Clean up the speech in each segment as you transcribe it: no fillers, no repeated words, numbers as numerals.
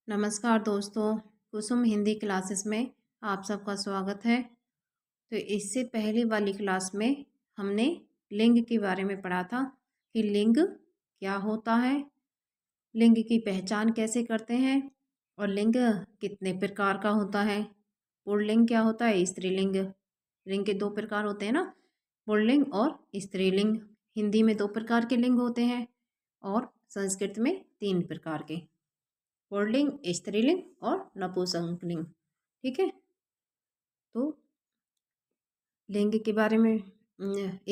नमस्कार दोस्तों, कुसुम हिंदी क्लासेस में आप सबका स्वागत है। तो इससे पहले वाली क्लास में हमने लिंग के बारे में पढ़ा था कि लिंग क्या होता है, लिंग की पहचान कैसे करते हैं और लिंग कितने प्रकार का होता है। पुल्लिंग क्या होता है, स्त्रीलिंग। लिंग के दो प्रकार होते हैं ना, पुल्लिंग और स्त्रीलिंग। हिंदी में दो प्रकार के लिंग होते हैं और संस्कृत में तीन प्रकार के, पुल्लिंग, स्त्रीलिंग और नपुंसकलिंग। ठीक है, तो लिंग के बारे में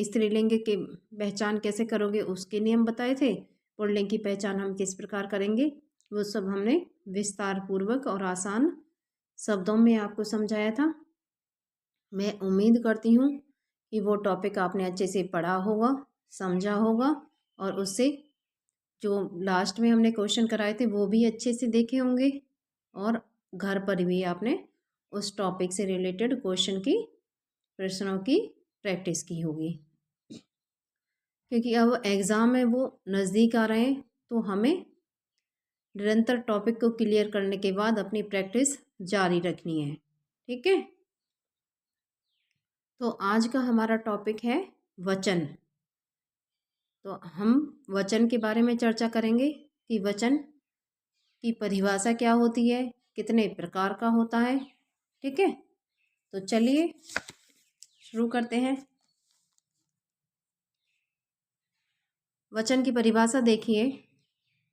स्त्रीलिंग की पहचान कैसे करोगे उसके नियम बताए थे। पुल्लिंग की पहचान हम किस प्रकार करेंगे वो सब हमने विस्तार पूर्वक और आसान शब्दों में आपको समझाया था। मैं उम्मीद करती हूँ कि वो टॉपिक आपने अच्छे से पढ़ा होगा, समझा होगा और उससे जो लास्ट में हमने क्वेश्चन कराए थे वो भी अच्छे से देखे होंगे और घर पर भी आपने उस टॉपिक से रिलेटेड प्रश्नों की प्रैक्टिस की होगी। क्योंकि अब एग्ज़ाम में वो नज़दीक आ रहे हैं तो हमें निरंतर टॉपिक को क्लियर करने के बाद अपनी प्रैक्टिस जारी रखनी है। ठीक है, तो आज का हमारा टॉपिक है वचन। तो हम वचन के बारे में चर्चा करेंगे कि वचन की परिभाषा क्या होती है, कितने प्रकार का होता है। ठीक है, तो चलिए शुरू करते हैं। वचन की परिभाषा देखिए,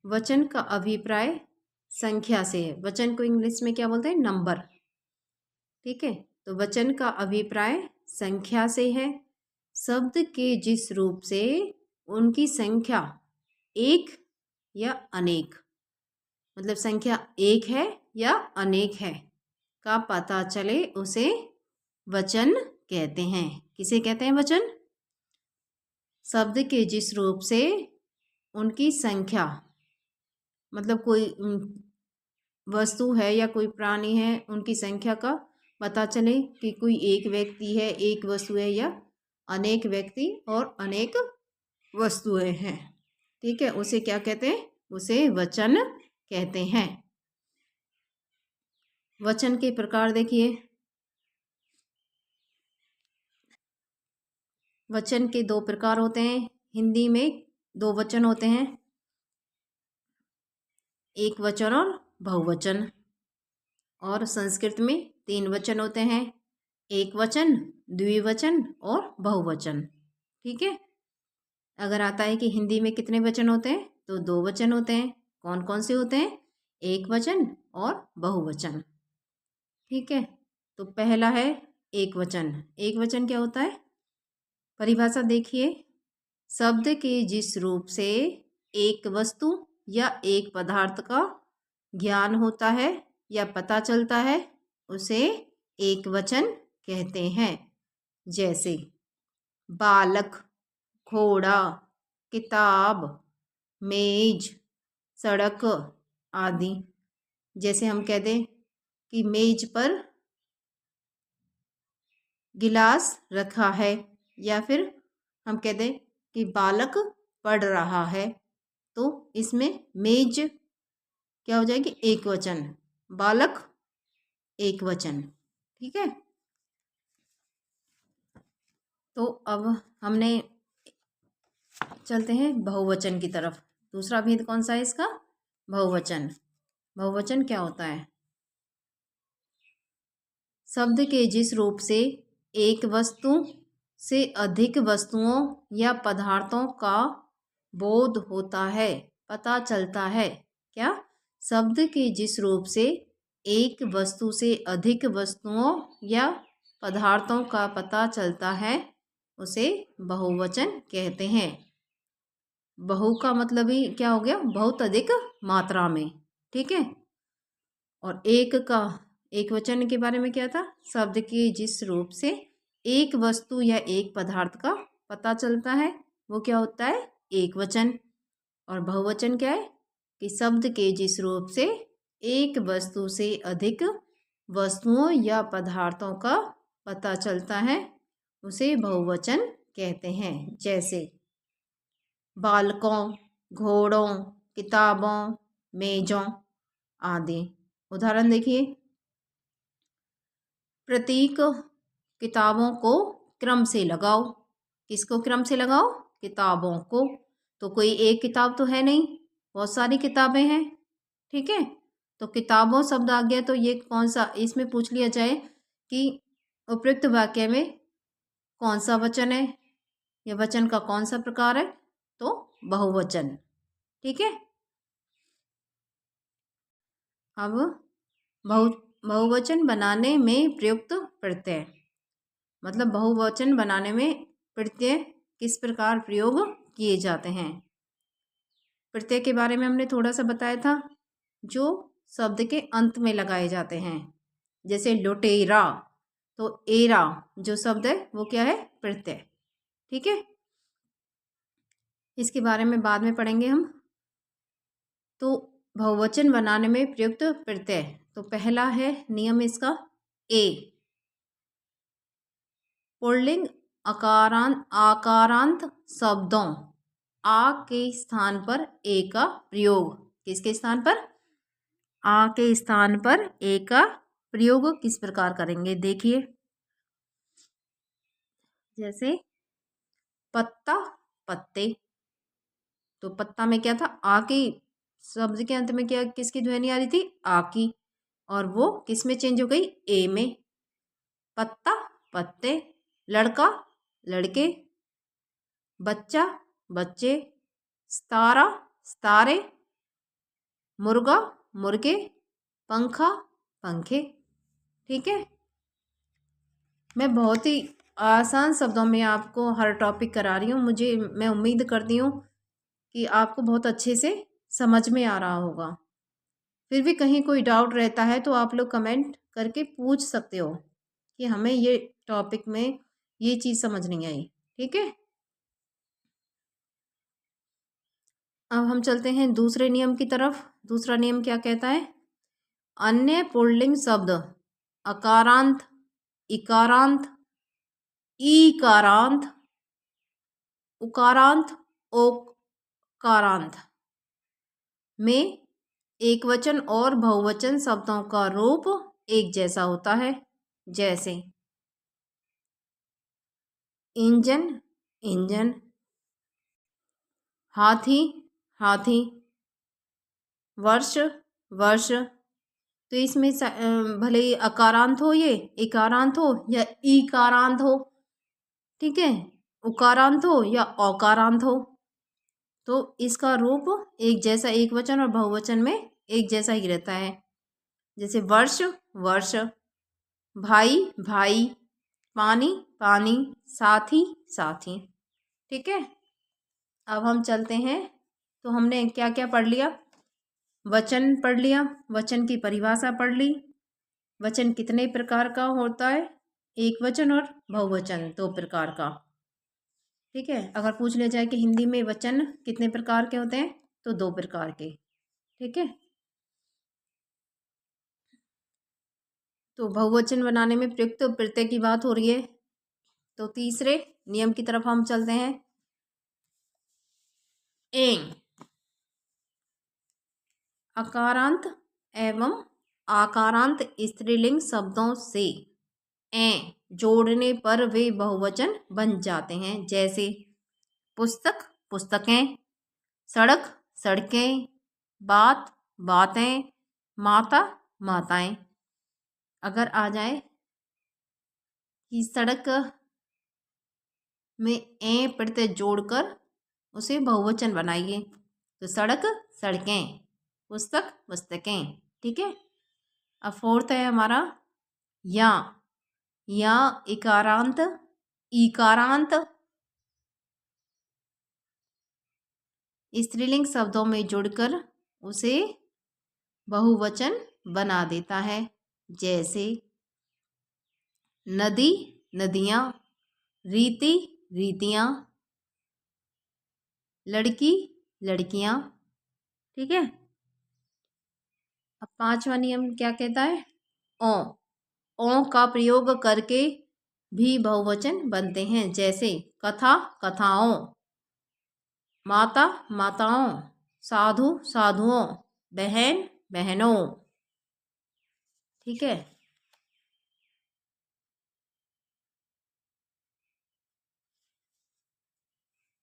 वचन का अभिप्राय संख्या से है। वचन को इंग्लिश में क्या बोलते हैं, नंबर। ठीक है, तो वचन का अभिप्राय संख्या से है। शब्द के जिस रूप से उनकी संख्या एक या अनेक, मतलब संख्या एक है या अनेक है का पता चले उसे वचन कहते हैं। किसे कहते हैं वचन? शब्द के जिस रूप से उनकी संख्या, मतलब कोई वस्तु है या कोई प्राणी है, उनकी संख्या का पता चले कि कोई एक व्यक्ति है, एक वस्तु है या अनेक व्यक्ति और अनेक वस्तुएं हैं। ठीक है, उसे क्या कहते हैं? उसे वचन कहते हैं। वचन के प्रकार देखिए, वचन के दो प्रकार होते हैं। हिंदी में दो वचन होते हैं, एक वचन और बहुवचन। और संस्कृत में तीन वचन होते हैं, एक वचन, द्विवचन और बहुवचन। ठीक है, अगर आता है कि हिंदी में कितने वचन होते हैं, तो दो वचन होते हैं। कौन कौन से होते हैं? एक वचन और बहुवचन। ठीक है, तो पहला है एक वचन। एक वचन क्या होता है? परिभाषा देखिए, शब्द के जिस रूप से एक वस्तु या एक पदार्थ का ज्ञान होता है या पता चलता है उसे एक वचन कहते हैं। जैसे बालक, घोड़ा, किताब, मेज, सड़क आदि। जैसे हम कह दें कि मेज पर गिलास रखा है, या फिर हम कह दें कि बालक पढ़ रहा है, तो इसमें मेज क्या हो जाएगी? एक वचन, बालक एक वचन। ठीक है, तो अब हमने चलते हैं बहुवचन की तरफ। दूसरा भेद कौन सा है इसका? बहुवचन। बहुवचन क्या होता है? शब्द के जिस रूप से एक वस्तु से अधिक वस्तुओं या पदार्थों का बोध होता है, पता चलता है। क्या? शब्द के जिस रूप से एक वस्तु से अधिक वस्तुओं या पदार्थों का पता चलता है उसे बहुवचन कहते हैं। बहु का मतलब ही क्या हो गया? बहुत अधिक मात्रा में। ठीक है, और एक का, एक वचन के बारे में क्या था? शब्द के जिस रूप से एक वस्तु या एक पदार्थ का पता चलता है वो क्या होता है? एक वचन। और बहुवचन क्या है? कि शब्द के जिस रूप से एक वस्तु से अधिक वस्तुओं या पदार्थों का पता चलता है उसे बहुवचन कहते हैं। जैसे बालकों, घोड़ों, किताबों, मेजों आदि। उदाहरण देखिए, प्रतीक किताबों को क्रम से लगाओ। किसको क्रम से लगाओ? किताबों को। तो कोई एक किताब तो है नहीं, बहुत सारी किताबें हैं। ठीक है, तो किताबों शब्द आ गया, तो ये कौन सा, इसमें पूछ लिया जाए कि उपयुक्त वाक्य में कौन सा वचन है, या वचन का कौन सा प्रकार है, तो बहुवचन। ठीक है, अब बहुवचन बनाने में प्रयुक्त प्रत्यय, मतलब बहुवचन बनाने में प्रत्यय किस प्रकार प्रयोग किए जाते हैं। प्रत्यय के बारे में हमने थोड़ा सा बताया था, जो शब्द के अंत में लगाए जाते हैं। जैसे लुटेरा, तो एरा जो शब्द है वो क्या है? प्रत्यय। ठीक है, इसके बारे में बाद में पढ़ेंगे हम। तो बहुवचन बनाने में प्रयुक्त प्रत्यय, तो पहला है नियम इसका ए, पुल्लिंग आकारांत शब्दों आ के स्थान पर ए का प्रयोग। किसके स्थान पर? आ के स्थान पर ए का प्रयोग किस प्रकार करेंगे, देखिए। जैसे पत्ता, पत्ते, तो पत्ता में क्या था? आ की, शब्द के अंत में क्या, किसकी ध्वनि आ रही थी? आ की, और वो किस में चेंज हो गई? ए में। पत्ता, पत्ते, लड़का, लड़के, बच्चा, बच्चे, सितारा, सितारे, मुर्गा, मुर्गे, पंखा, पंखे। ठीक है, मैं बहुत ही आसान शब्दों में आपको हर टॉपिक करा रही हूँ। मैं उम्मीद करती हूँ कि आपको बहुत अच्छे से समझ में आ रहा होगा। फिर भी कहीं कोई डाउट रहता है तो आप लोग कमेंट करके पूछ सकते हो कि हमें ये टॉपिक में ये चीज़ समझ नहीं आई। ठीक है, अब हम चलते हैं दूसरे नियम की तरफ। दूसरा नियम क्या कहता है? अन्य पुल्लिंग शब्द अकारांत, इकारांत, ईकारांत, उकारांत, ओकारांत में एकवचन और बहुवचन शब्दों का रूप एक जैसा होता है। जैसे इंजन, इंजन, हाथी, हाथी, वर्ष, वर्ष। तो इसमें भले ही अकारांत हो, ये इकारांत हो या ईकारांत हो, ठीक है, उकारांत हो या औकारांत हो, तो इसका रूप एक जैसा, एक वचन और बहुवचन में एक जैसा ही रहता है। जैसे वर्ष, वर्ष, भाई, भाई, पानी, पानी, साथी, साथी। ठीक है, अब हम चलते हैं। तो हमने क्या क्या पढ़ लिया? वचन पढ़ लिया, वचन की परिभाषा पढ़ ली, वचन कितने प्रकार का होता है, एक वचन और बहुवचन 2 प्रकार का। ठीक है, अगर पूछ लिया जाए कि हिंदी में वचन कितने प्रकार के होते हैं, तो 2 प्रकार के। ठीक है, तो बहुवचन बनाने में प्रयुक्त प्रत्यय की बात हो रही है। तो तीसरे नियम की तरफ हम चलते हैं। एंग, अकारांत एवं आकारांत स्त्रीलिंग शब्दों से ए जोड़ने पर वे बहुवचन बन जाते हैं। जैसे पुस्तक, पुस्तकें, सड़क, सड़कें, बात, बातें, माता, माताएं। अगर आ जाए कि सड़क में ए प्रत्यय जोड़कर उसे बहुवचन बनाइए, तो सड़क, सड़कें, पुस्तक, पुस्तकें। ठीक है, अब फोर्थ है हमारा या, या इकारांत, ईकारांत स्त्रीलिंग शब्दों में जुड़कर उसे बहुवचन बना देता है। जैसे नदी, नदियाँ, रीति, रीतियाँ, लड़की, लड़कियाँ। ठीक है, अब 5वां नियम क्या कहता है? ओ, ओ का प्रयोग करके भी बहुवचन बनते हैं। जैसे कथा, कथाओं, माता, माताओं, साधु, साधुओं, बहन, बहनों। ठीक है।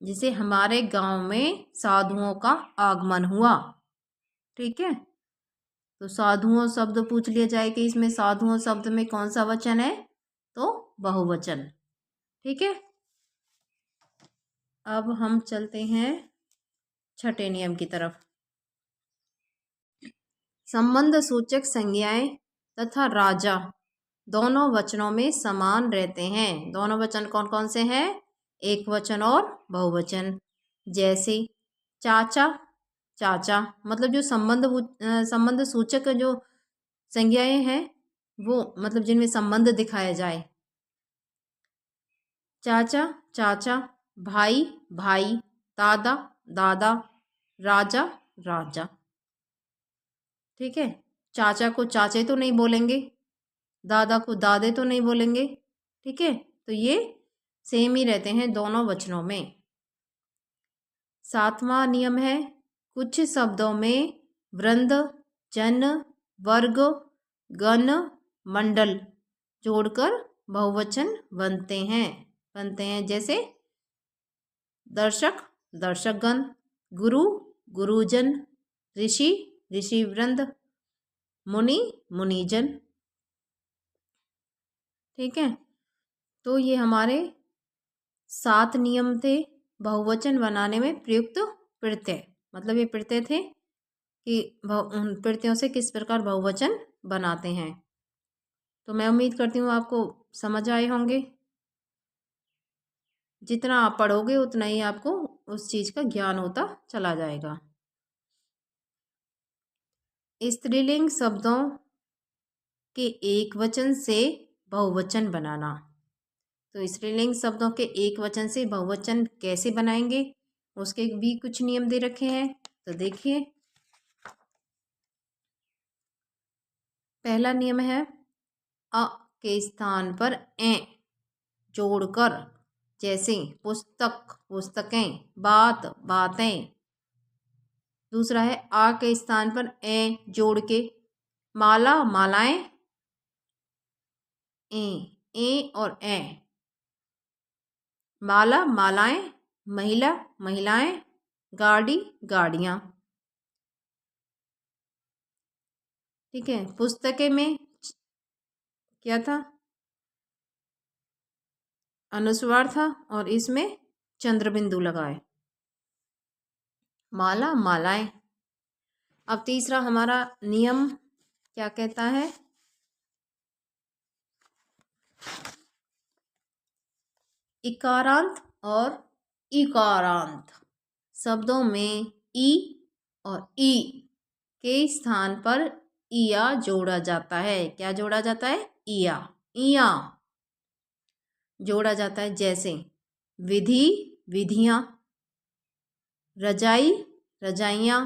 जिसे हमारे गांव में साधुओं का आगमन हुआ। ठीक है। तो साधुओं शब्द पूछ लिया जाए कि इसमें साधुओं शब्द में कौन सा वचन है, तो बहुवचन। ठीक है। अब हम चलते हैं छठे नियम की तरफ। संबंध सूचक संज्ञाएं तथा राजा दोनों वचनों में समान रहते हैं। दोनों वचन कौन कौन से हैं? एक वचन और बहुवचन। जैसे चाचा, चाचा मतलब जो संबंध सूचक जो संज्ञाएं हैं वो मतलब जिनमें संबंध दिखाया जाए। चाचा, चाचा, भाई, भाई, दादा, दादा, राजा, राजा। ठीक है। चाचा को चाचे तो नहीं बोलेंगे, दादा को दादे तो नहीं बोलेंगे। ठीक है। तो ये सेम ही रहते हैं दोनों वचनों में। सातवां नियम है, कुछ शब्दों में वृंद, जन, वर्ग, गण, मंडल जोड़कर बहुवचन बनते हैं। जैसे दर्शक, दर्शकगण, गुरु, गुरुजन, ऋषि, ऋषिवृंद, मुनि, मुनिजन। ठीक है। तो ये हमारे 7 नियम थे बहुवचन बनाने में प्रयुक्त प्रत्यय। मतलब ये प्रत्यय थे कि उन प्रत्ययों से किस प्रकार बहुवचन बनाते हैं। तो मैं उम्मीद करती हूँ आपको समझ आए होंगे। जितना आप पढ़ोगे उतना ही आपको उस चीज़ का ज्ञान होता चला जाएगा। स्त्रीलिंग शब्दों के एक वचन से बहुवचन बनाना। तो स्त्रीलिंग शब्दों के एक वचन से बहुवचन कैसे बनाएंगे, उसके भी कुछ नियम दे रखे हैं। तो देखिए, पहला नियम है अ के स्थान पर ए जोड़कर। जैसे पुस्तक, पुस्तकें, बात, बातें। दूसरा है आ के स्थान पर ए जोड़ के माला, मालाएं, ए और ए। माला, मालाएं, महिला, महिलाएं, गाड़ी, गाड़ियां। ठीक है। पुस्तकें में क्या था? अनुस्वार था और इसमें चंद्रबिंदु लगाए। माला, मालाएं। अब तीसरा हमारा नियम क्या कहता है? इकारांत और इकारांत शब्दों में ई और ई के स्थान पर इया जोड़ा जाता है। क्या जोड़ा जाता है? इया, इया जोड़ा जाता है। जैसे विधि, विधियां, रजाई, रजाइयां,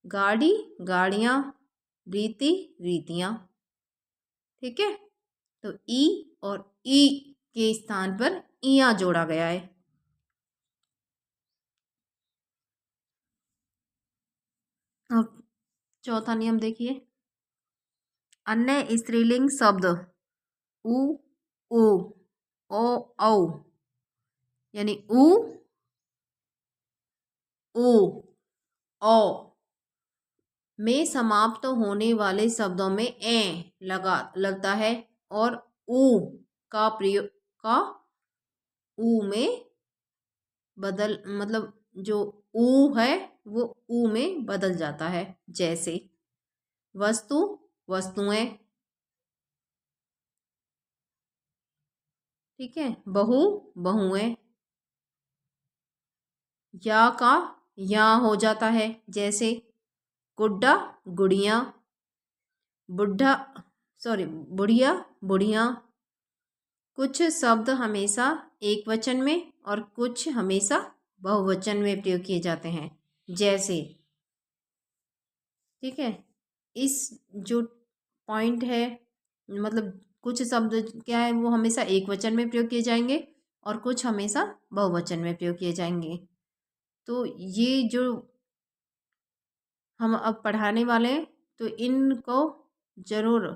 गाड़ी, गाड़ियां, रीति, रीतियां। ठीक है। तो ई और ई के स्थान पर इया जोड़ा गया है। अब चौथा नियम देखिए, अन्य स्त्रीलिंग शब्द उ, ऊ, ओ, औ यानी उ, ऊ, औ में समाप्त होने वाले शब्दों में ए लगता है और ऊ का प्रयोग का ऊ में बदल मतलब जो ऊ है वो ऊ में बदल जाता है। जैसे वस्तु, वस्तुएं। ठीक है। बहु, बहुएं। या का या हो जाता है। जैसे गुड्डा, गुड़िया, बुढ़ा, सॉरी बुढ़िया, बुढ़िया। कुछ शब्द हमेशा एक वचन में और कुछ हमेशा बहुवचन में प्रयोग किए जाते हैं। जैसे, ठीक है, इस जो पॉइंट है मतलब कुछ शब्द क्या है वो हमेशा एक वचन में प्रयोग किए जाएंगे और कुछ हमेशा बहुवचन में प्रयोग किए जाएंगे। तो ये जो हम अब पढ़ाने वाले हैं, तो इनको ज़रूर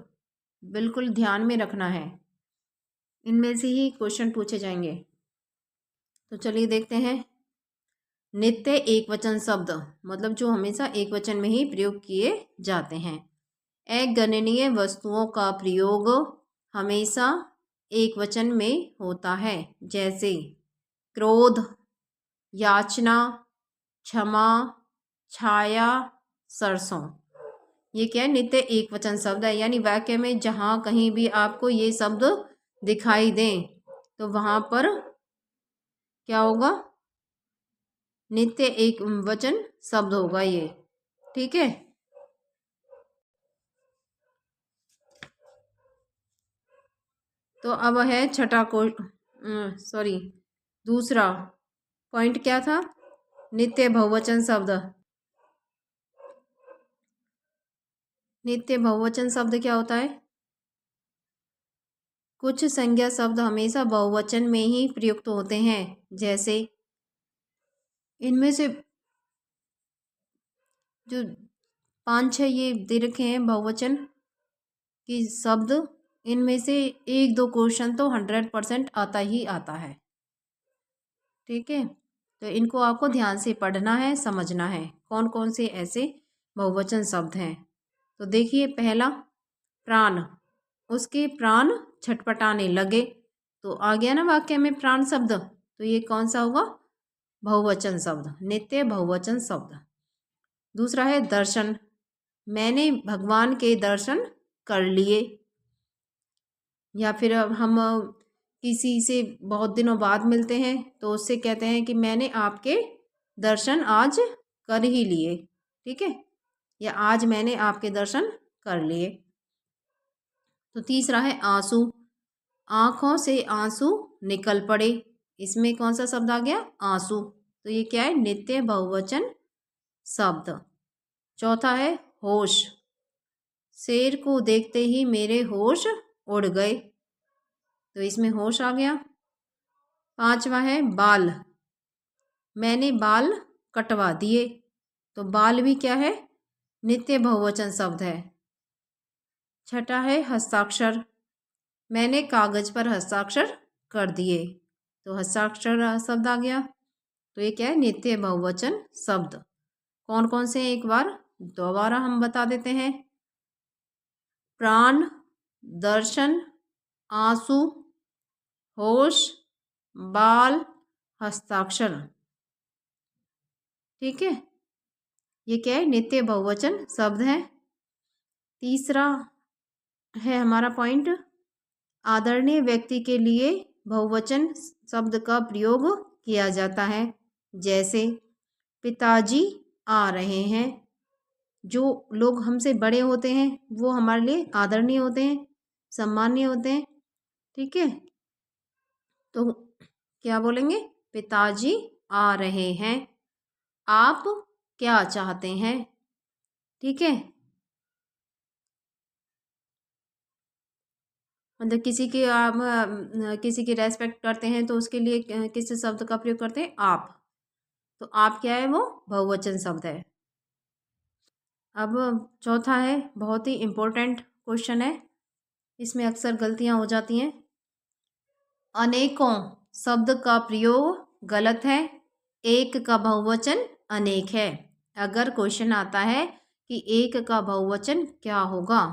बिल्कुल ध्यान में रखना है। इनमें से ही क्वेश्चन पूछे जाएंगे। तो चलिए देखते हैं। नित्य एक वचन शब्द, मतलब जो हमेशा एक वचन में ही प्रयोग किए जाते हैं। अगणनीय वस्तुओं का प्रयोग हमेशा एक वचन में होता है, जैसे क्रोध, याचना, क्षमा, छाया, सरसों। ये क्या है? नित्य एक वचन शब्द है, यानी वाक्य में जहाँ कहीं भी आपको ये शब्द दिखाई दें तो वहाँ पर क्या होगा? नित्य एक वचन शब्द होगा ये। ठीक है। तो अब है छठा सॉरी, दूसरा पॉइंट क्या था? नित्य बहुवचन शब्द। नित्य बहुवचन शब्द क्या होता है? कुछ संज्ञा शब्द हमेशा बहुवचन में ही प्रयुक्त होते हैं, जैसे इनमें से जो 5-6 ये दे रखे हैं बहुवचन की शब्द, इनमें से 1-2 क्वेश्चन तो 100% आता ही आता है। ठीक है। तो इनको आपको ध्यान से पढ़ना है, समझना है कौन कौन से ऐसे बहुवचन शब्द हैं। तो देखिए, पहला प्राण, उसके प्राण छटपटाने लगे, तो आ गया ना वाक्य में प्राण शब्द। तो ये कौन सा होगा? बहुवचन शब्द, नित्य बहुवचन शब्द। दूसरा है दर्शन, मैंने भगवान के दर्शन कर लिए। या फिर हम किसी से बहुत दिनों बाद मिलते हैं तो उससे कहते हैं कि मैंने आपके दर्शन आज कर ही लिए। ठीक है, या आज मैंने आपके दर्शन कर लिए। तो तीसरा है आंसू, आंखों से आंसू निकल पड़े। इसमें कौन सा शब्द आ गया? आंसू। तो ये क्या है? नित्य बहुवचन शब्द। चौथा है होश, शेर को देखते ही मेरे होश उड़ गए। तो इसमें होश आ गया। पांचवा है बाल, मैंने बाल कटवा दिए। तो बाल भी क्या है? नित्य बहुवचन शब्द है। छठा है हस्ताक्षर, मैंने कागज पर हस्ताक्षर कर दिए। तो हस्ताक्षर शब्द आ गया। तो ये क्या है? नित्य बहुवचन शब्द। कौन कौन से हैं एक बार दोबारा हम बता देते हैं। प्राण, दर्शन, आंसू, होश, बाल, हस्ताक्षर। ठीक है, ये क्या है? नित्य बहुवचन शब्द है। तीसरा है हमारा पॉइंट, आदरणीय व्यक्ति के लिए बहुवचन शब्द का प्रयोग किया जाता है, जैसे पिताजी आ रहे हैं। जो लोग हमसे बड़े होते हैं वो हमारे लिए आदरणीय होते हैं, सम्माननीय होते हैं। ठीक है, तो क्या बोलेंगे? पिताजी आ रहे हैं, आप क्या चाहते हैं। ठीक है, मतलब किसी की आप किसी की रेस्पेक्ट करते हैं तो उसके लिए किस शब्द का प्रयोग करते हैं? आप। तो आप क्या है? वो बहुवचन शब्द है। अब चौथा है, बहुत ही इम्पोर्टेंट क्वेश्चन है, इसमें अक्सर गलतियां हो जाती हैं। अनेकों शब्द का प्रयोग गलत है, एक का बहुवचन अनेक है। अगर क्वेश्चन आता है कि एक का बहुवचन क्या होगा,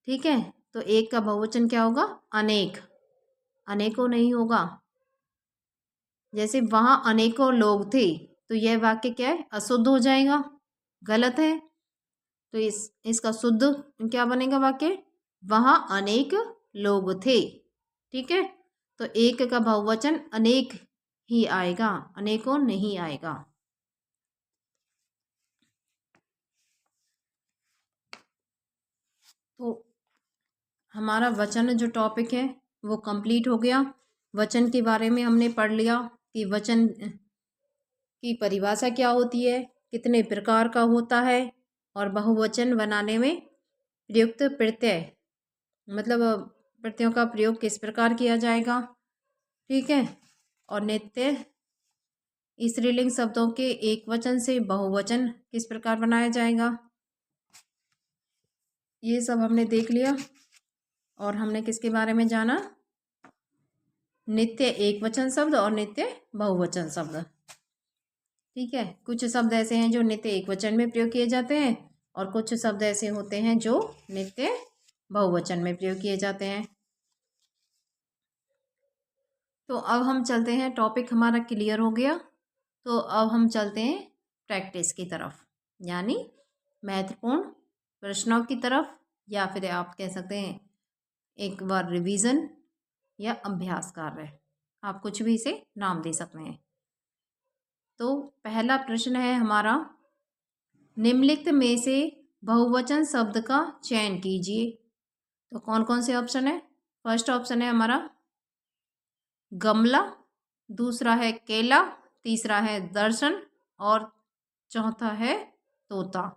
ठीक है, तो एक का बहुवचन क्या होगा? अनेक। अनेकों नहीं होगा। जैसे वहां अनेकों लोग थे, तो यह वाक्य क्या है? अशुद्ध हो जाएगा, गलत है। तो इसका शुद्ध क्या बनेगा वाक्य? वहां अनेक लोग थे। ठीक है, तो एक का बहुवचन अनेक ही आएगा, अनेकों नहीं आएगा। तो हमारा वचन जो टॉपिक है वो कंप्लीट हो गया। वचन के बारे में हमने पढ़ लिया कि वचन की परिभाषा क्या होती है, कितने प्रकार का होता है, और बहुवचन बनाने में प्रयुक्त प्रत्यय, मतलब प्रत्ययों का प्रयोग किस प्रकार किया जाएगा। ठीक है, और नित्य स्त्रीलिंग शब्दों के एक वचन से बहुवचन किस प्रकार बनाया जाएगा, ये सब हमने देख लिया। और हमने किसके बारे में जाना, नित्य एक वचन शब्द और नित्य बहुवचन शब्द। ठीक है, कुछ शब्द ऐसे हैं जो नित्य एक वचन में प्रयोग किए जाते हैं और कुछ शब्द ऐसे होते हैं जो नित्य बहुवचन में प्रयोग किए जाते हैं। तो अब हम चलते हैं, टॉपिक हमारा क्लियर हो गया, तो अब हम चलते हैं प्रैक्टिस की तरफ, यानी महत्वपूर्ण प्रश्नों की तरफ, या फिर आप कह सकते हैं एक बार रिवीजन या अभ्यास कार्य, आप कुछ भी इसे नाम दे सकते हैं। तो पहला प्रश्न है हमारा, निम्नलिखित में से बहुवचन शब्द का चयन कीजिए। तो कौन कौन से ऑप्शन है, फर्स्ट ऑप्शन है हमारा गमला, दूसरा है केला, तीसरा है दर्शन और चौथा है तोता।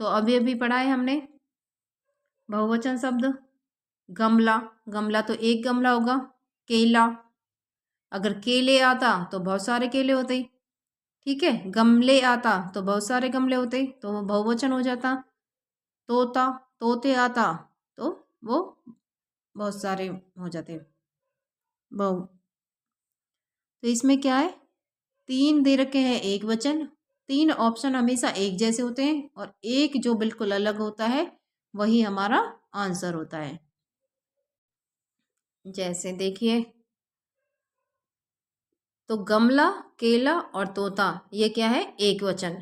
तो अभी अभी पढ़ा है हमने बहुवचन शब्द गमला, गमला तो एक गमला होगा। केला, अगर केले आता तो बहुत सारे केले होते, ठीक है। गमले आता तो बहुत सारे गमले होते, तो वो बहुवचन हो जाता। तोता, तोते आता तो वो बहुत सारे हो जाते बहु। तो इसमें क्या है, तीन दे रखे हैं एक वचन, तीन ऑप्शन हमेशा एक जैसे होते हैं और एक जो बिल्कुल अलग होता है वही हमारा आंसर होता है। जैसे देखिए, तो गमला, केला और तोता ये क्या है, एक वचन।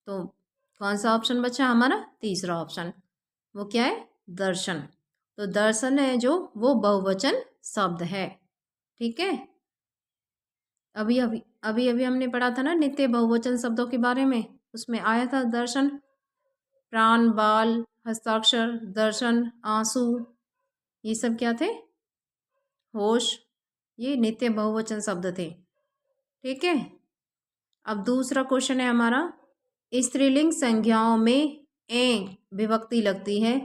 तो कौन सा ऑप्शन बचा हमारा, तीसरा ऑप्शन, वो क्या है, दर्शन। तो दर्शन है जो वो बहुवचन शब्द है, ठीक है। अभी अभी अभी अभी हमने पढ़ा था ना नित्य बहुवचन शब्दों के बारे में, उसमें आया था दर्शन, प्राण, बाल, हस्ताक्षर, दर्शन, आंसू, ये सब क्या थे, होश, ये नित्य बहुवचन शब्द थे, ठीक है। अब दूसरा क्वेश्चन है हमारा, स्त्रीलिंग संज्ञाओं में ए विभक्ति लगती है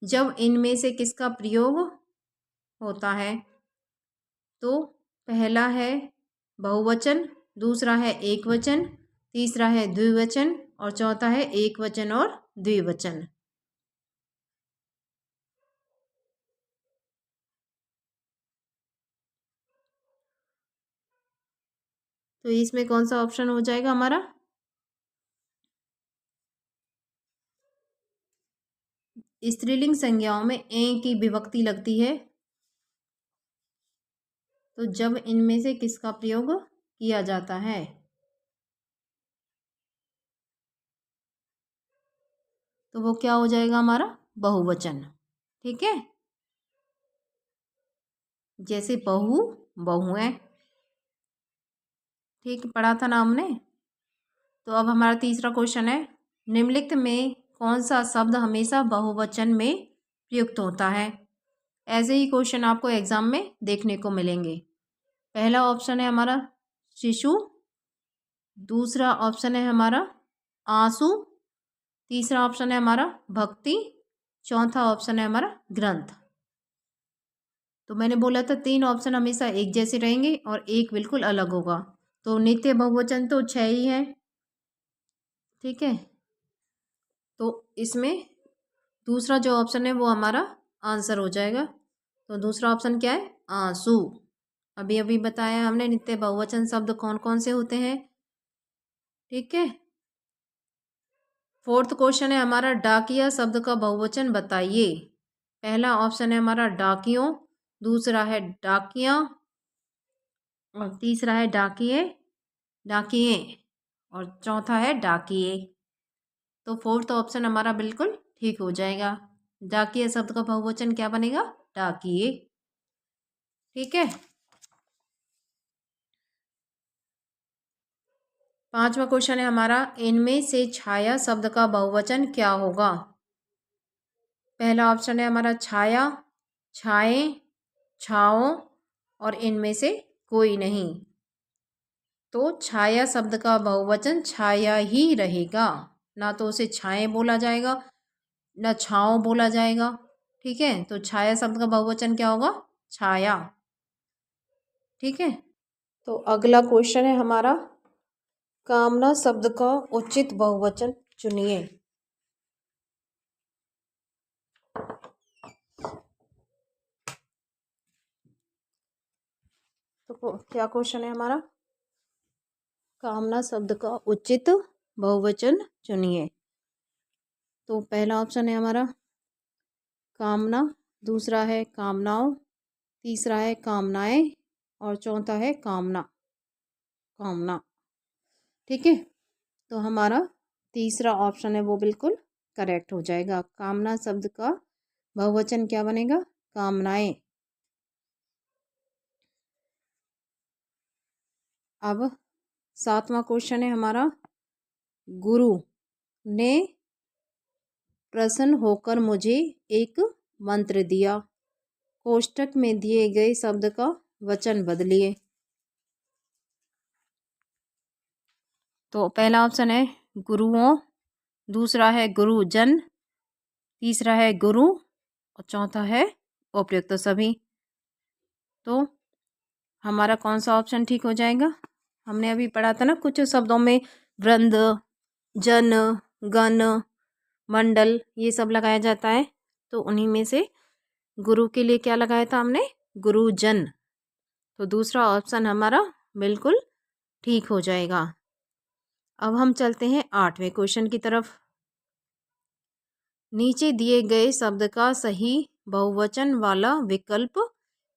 जब इनमें से किसका प्रयोग होता है। तो पहला है बहुवचन, दूसरा है एक वचन, तीसरा है द्विवचन और चौथा है एक वचन और द्विवचन। तो इसमें कौन सा ऑप्शन हो जाएगा हमारा, स्त्रीलिंग संज्ञाओं में ए की विभक्ति लगती है तो जब इनमें से किसका प्रयोग किया जाता है। तो वो क्या हो जाएगा हमारा, बहुवचन, ठीक है। जैसे बहू, बहुएं, ठीक पढ़ा था ना हमने। तो अब हमारा तीसरा क्वेश्चन है, निम्नलिखित में कौन सा शब्द हमेशा बहुवचन में प्रयुक्त होता है। ऐसे ही क्वेश्चन आपको एग्जाम में देखने को मिलेंगे। पहला ऑप्शन है हमारा शिशु, दूसरा ऑप्शन है हमारा आंसू, तीसरा ऑप्शन है हमारा भक्ति, चौथा ऑप्शन है हमारा ग्रंथ। तो मैंने बोला था तीन ऑप्शन हमेशा एक जैसे रहेंगे और एक बिल्कुल अलग होगा। तो नित्य बहुवचन तो 6 ही है, ठीक है। तो इसमें दूसरा जो ऑप्शन है वो हमारा आंसर हो जाएगा। तो दूसरा ऑप्शन क्या है, आंसू। अभी अभी बताया हमने नित्य बहुवचन शब्द कौन कौन से होते हैं, ठीक है। फोर्थ क्वेश्चन है हमारा, डाकिया शब्द का बहुवचन बताइए। पहला ऑप्शन है हमारा डाकियों, दूसरा है डाकिया और तीसरा है डाकिए, डाकिए और चौथा है डाकिए। तो फोर्थ ऑप्शन हमारा बिल्कुल ठीक हो जाएगा। डाकिया शब्द का बहुवचन क्या बनेगा, डाकिए, ठीक है। पांचवा क्वेश्चन है हमारा, इनमें से छाया शब्द का बहुवचन क्या होगा। पहला ऑप्शन है हमारा छाया, छाए, छाओ और इनमें से कोई नहीं। तो छाया शब्द का बहुवचन छाया ही रहेगा, ना तो उसे छाए बोला जाएगा ना छाओ बोला जाएगा, ठीक है। तो छाया शब्द का बहुवचन क्या होगा, छाया, ठीक है। तो अगला क्वेश्चन है हमारा, कामना शब्द का उचित बहुवचन चुनिए। तो क्या क्वेश्चन है हमारा? कामना शब्द का उचित बहुवचन चुनिए। तो पहला ऑप्शन है हमारा कामना, दूसरा है कामनाओं, तीसरा है कामनाएं और चौथा है कामना। कामना, ठीक है। तो हमारा तीसरा ऑप्शन है वो बिल्कुल करेक्ट हो जाएगा। कामना शब्द का बहुवचन क्या बनेगा? कामनाएं। अब 7वां क्वेश्चन है हमारा, गुरु ने प्रसन्न होकर मुझे एक मंत्र दिया, कोष्ठक में दिए गए शब्द का वचन बदलिए। तो पहला ऑप्शन है गुरुओं, दूसरा है गुरुजन, तीसरा है गुरु और चौथा है उपयुक्त सभी। तो हमारा कौन सा ऑप्शन ठीक हो जाएगा? हमने अभी पढ़ा था ना कुछ शब्दों में वृंद, जन, गण, मंडल ये सब लगाया जाता है। तो उन्हीं में से गुरु के लिए क्या लगाया था हमने? गुरुजन। तो दूसरा ऑप्शन हमारा बिल्कुल ठीक हो जाएगा। अब हम चलते हैं 8वें क्वेश्चन की तरफ। नीचे दिए गए शब्द का सही बहुवचन वाला विकल्प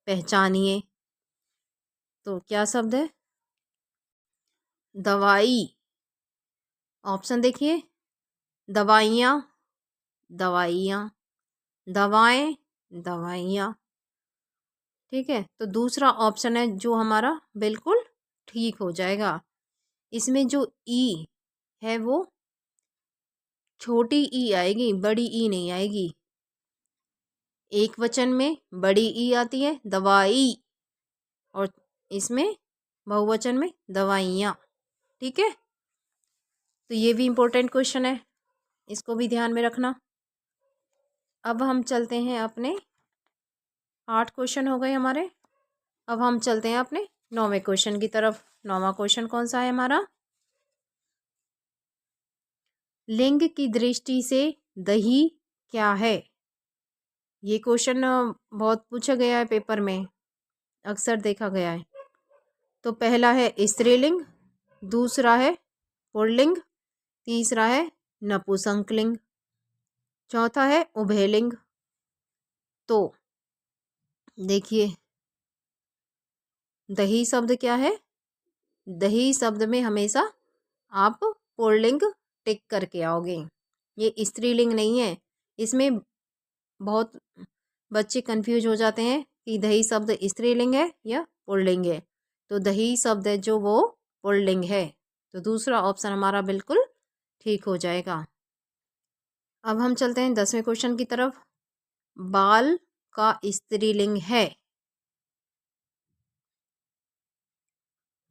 पहचानिए। तो क्या शब्द है? दवाई। ऑप्शन देखिए, दवाइयाँ, दवाइयाँ, दवाएं, दवाइयाँ। ठीक है। तो दूसरा ऑप्शन है जो हमारा बिल्कुल ठीक हो जाएगा। इसमें जो ई है वो छोटी ई आएगी, बड़ी ई नहीं आएगी। एक वचन में बड़ी ई आती है दवाई और इसमें बहुवचन में दवाइयाँ। ठीक है। तो ये भी इम्पोर्टेंट क्वेश्चन है, इसको भी ध्यान में रखना। अब हम चलते हैं अपने 8 क्वेश्चन हो गए हमारे। अब हम चलते हैं अपने 9वें क्वेश्चन की तरफ। 9वां क्वेश्चन कौन सा है हमारा? लिंग की दृष्टि से दही क्या है? ये क्वेश्चन बहुत पूछा गया है पेपर में, अक्सर देखा गया है। तो पहला है स्त्रीलिंग, दूसरा है पुल्लिंग, तीसरा है नपुंसकलिंग, चौथा है उभयलिंग। तो देखिए, दही शब्द क्या है? दही शब्द में हमेशा आप पुल्लिंग टिक करके आओगे, ये स्त्रीलिंग नहीं है। इसमें बहुत बच्चे कंफ्यूज हो जाते हैं कि दही शब्द स्त्रीलिंग है या पुल्लिंग है। तो दही शब्द है जो वो पुल्लिंग है। तो दूसरा ऑप्शन हमारा बिल्कुल ठीक हो जाएगा। अब हम चलते हैं 10वें क्वेश्चन की तरफ। बाल का स्त्रीलिंग है।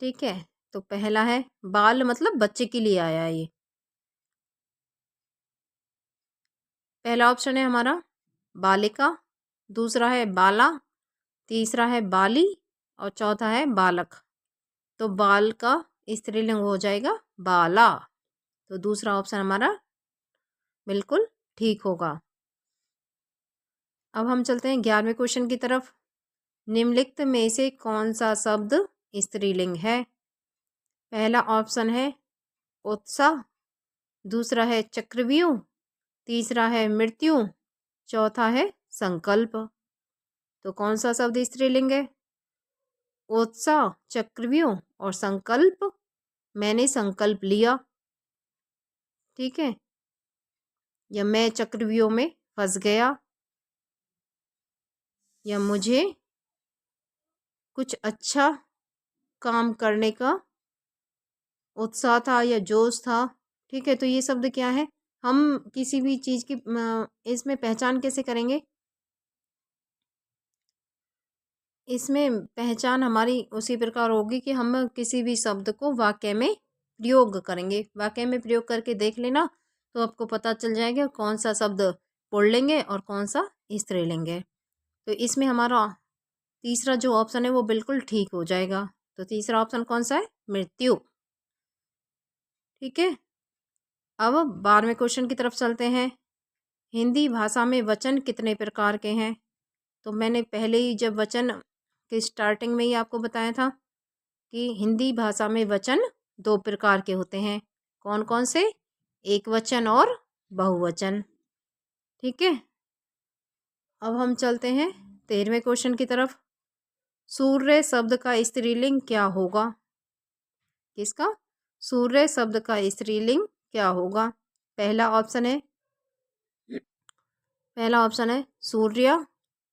ठीक है। तो पहला है बाल, मतलब बच्चे के लिए आया है ये। पहला ऑप्शन है हमारा बालिका, दूसरा है बाला, तीसरा है बाली और चौथा है बालक। तो बाल का स्त्रीलिंग हो जाएगा बाला। तो दूसरा ऑप्शन हमारा बिल्कुल ठीक होगा। अब हम चलते हैं 11वें क्वेश्चन की तरफ। निम्नलिखित में से कौन सा शब्द स्त्रीलिंग है? पहला ऑप्शन है उत्साह, दूसरा है चक्रव्यूह, तीसरा है मृत्यु, चौथा है संकल्प। तो कौन सा शब्द स्त्रीलिंग है? उत्साह, चक्रव्यूह और संकल्प। मैंने संकल्प लिया, ठीक है, या मैं चक्रव्यूह में फंस गया, या मुझे कुछ अच्छा काम करने का उत्साह था या जोश था। ठीक है। तो ये शब्द क्या है? हम किसी भी चीज़ की इसमें पहचान कैसे करेंगे? इसमें पहचान हमारी उसी प्रकार होगी कि हम किसी भी शब्द को वाक्य में प्रयोग करेंगे। वाक्य में प्रयोग करके देख लेना, तो आपको पता चल जाएगा कौन सा शब्द पुल्लिंग है और कौन सा स्त्रीलिंग है। तो इसमें हमारा तीसरा जो ऑप्शन है वो बिल्कुल ठीक हो जाएगा। तो तीसरा ऑप्शन कौन सा है? मृत्यु। ठीक है। अब 12वें क्वेश्चन की तरफ चलते हैं। हिंदी भाषा में वचन कितने प्रकार के हैं? तो मैंने पहले ही जब वचन के स्टार्टिंग में ही आपको बताया था कि हिंदी भाषा में वचन 2 प्रकार के होते हैं। कौन कौन से? एक वचन और बहुवचन। ठीक है। अब हम चलते हैं 13वें क्वेश्चन की तरफ। सूर्य शब्द का स्त्रीलिंग क्या होगा? किसका? सूर्य शब्द का स्त्रीलिंग क्या होगा? पहला ऑप्शन है सूर्य,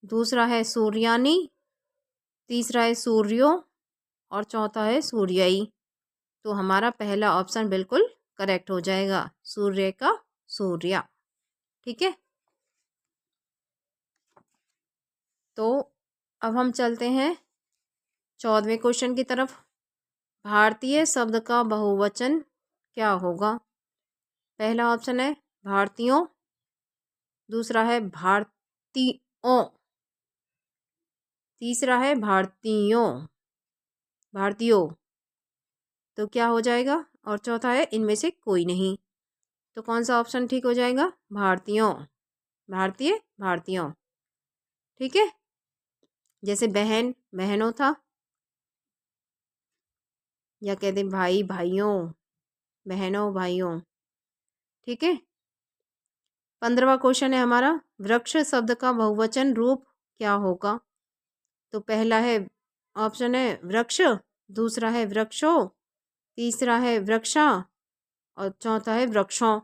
दूसरा है सूर्यानी, तीसरा है सूर्यो और चौथा है सूर्याई। तो हमारा पहला ऑप्शन बिल्कुल करेक्ट हो जाएगा, सूर्य का सूर्या। ठीक है। तो अब हम चलते हैं 14वें क्वेश्चन की तरफ। भारतीय शब्द का बहुवचन क्या होगा? पहला ऑप्शन है भारतीयों, दूसरा है भारतीयों, तीसरा है भारतीयों, भारतीयों। तो क्या हो जाएगा? और चौथा है इनमें से कोई नहीं। तो कौन सा ऑप्शन ठीक हो जाएगा? भारतीयों, भारतीय, भारतीयों। ठीक है। जैसे बहन बहनों था, या कहते भाई भाइयों, बहनों भाइयों। ठीक है। 15वां क्वेश्चन है हमारा, वृक्ष शब्द का बहुवचन रूप क्या होगा? तो पहला है ऑप्शन है वृक्ष, दूसरा है वृक्षों, तीसरा है वृक्षा और चौथा है वृक्षों।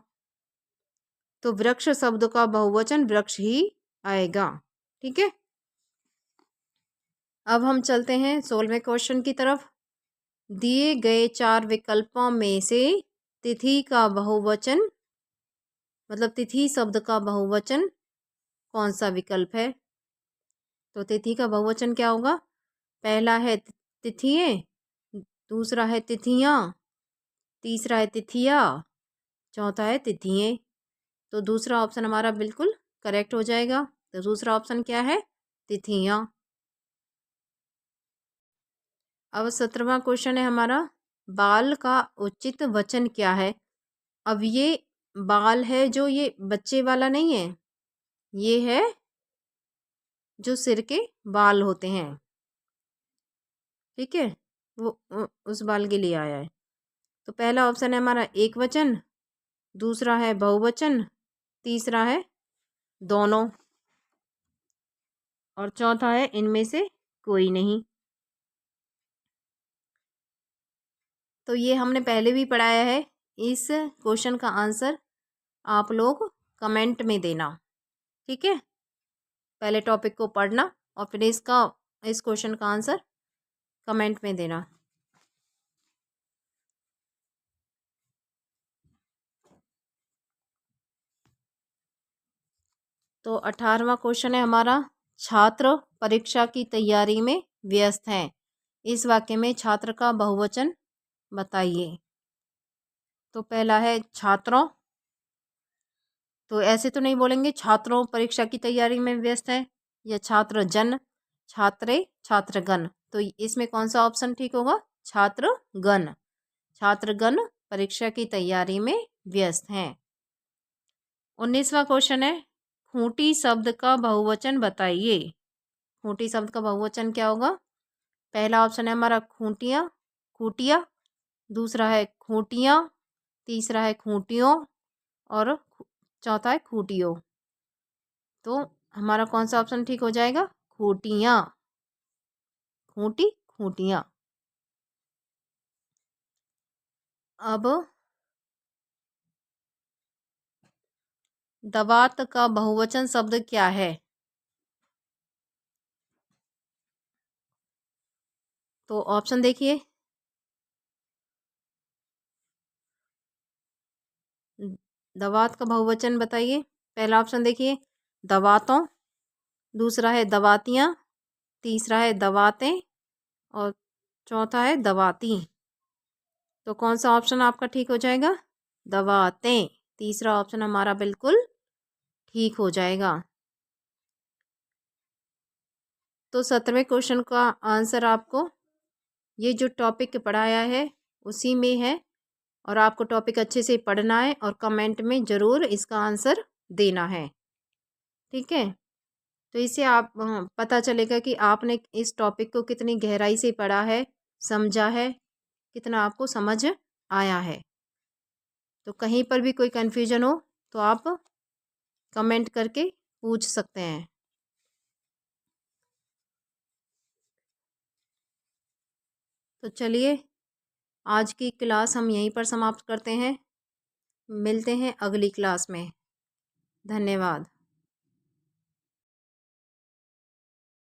तो वृक्ष शब्द का बहुवचन वृक्ष ही आएगा। ठीक है। अब हम चलते हैं 16वें क्वेश्चन की तरफ। दिए गए 4 विकल्पों में से तिथि का बहुवचन, मतलब तिथि शब्द का बहुवचन कौन सा विकल्प है? तो तिथि का बहुवचन क्या होगा? पहला है तिथिये, दूसरा है तिथियां, तीसरा है तिथिया, चौथा है तिथिये। तो दूसरा ऑप्शन हमारा बिल्कुल करेक्ट हो जाएगा। तो दूसरा ऑप्शन क्या है? तिथियां। अब 17वां क्वेश्चन है हमारा, बाल का उचित वचन क्या है? अब ये बाल है जो ये बच्चे वाला नहीं है, ये है जो सिर के बाल होते हैं। ठीक है। वो उस बाल के लिए आया है। तो पहला ऑप्शन है हमारा एक वचन, दूसरा है बहुवचन, तीसरा है दोनों और चौथा है इनमें से कोई नहीं। तो ये हमने पहले भी पढ़ाया है। इस क्वेश्चन का आंसर आप लोग कमेंट में देना। ठीक है। पहले टॉपिक को पढ़ना और फिर इस क्वेश्चन का आंसर कमेंट में देना। तो 18वां क्वेश्चन है हमारा, छात्र परीक्षा की तैयारी में व्यस्त हैं। इस वाक्य में छात्र का बहुवचन बताइए। तो पहला है छात्रों, तो ऐसे तो नहीं बोलेंगे छात्रों परीक्षा की तैयारी में व्यस्त है, या छात्र जन, छात्रे, छात्रगण। तो इसमें कौन सा ऑप्शन ठीक होगा? छात्रगण, छात्रगण परीक्षा की तैयारी में व्यस्त हैं। 19वां क्वेश्चन है, खूंटी शब्द का बहुवचन बताइए। खूंटी शब्द का बहुवचन क्या होगा? पहला ऑप्शन है हमारा खूंटियाँ, खूटिया, दूसरा है खूंटियाँ, तीसरा है खूंटियों और चौथा है खूटियों। तो हमारा कौन सा ऑप्शन ठीक हो जाएगा? खूटियाँ, खूंटी, खूंटियाँ। अब दवात का बहुवचन शब्द क्या है? तो ऑप्शन देखिए, दवात का बहुवचन बताइए। पहला ऑप्शन देखिए, दवातों, दूसरा है दवातियाँ, तीसरा है दवातें और चौथा है दवाती। तो कौन सा ऑप्शन आपका ठीक हो जाएगा? दवातें। तीसरा ऑप्शन हमारा बिल्कुल ठीक हो जाएगा। तो 17वें क्वेश्चन का आंसर आपको ये जो टॉपिक पढ़ाया है उसी में है। और आपको टॉपिक अच्छे से पढ़ना है और कमेंट में ज़रूर इसका आंसर देना है। ठीक है, तो इससे आप पता चलेगा कि आपने इस टॉपिक को कितनी गहराई से पढ़ा है, समझा है, कितना आपको समझ आया है। तो कहीं पर भी कोई कन्फ्यूजन हो तो आप कमेंट करके पूछ सकते हैं। तो चलिए, आज की क्लास हम यहीं पर समाप्त करते हैं। मिलते हैं अगली क्लास में। धन्यवाद।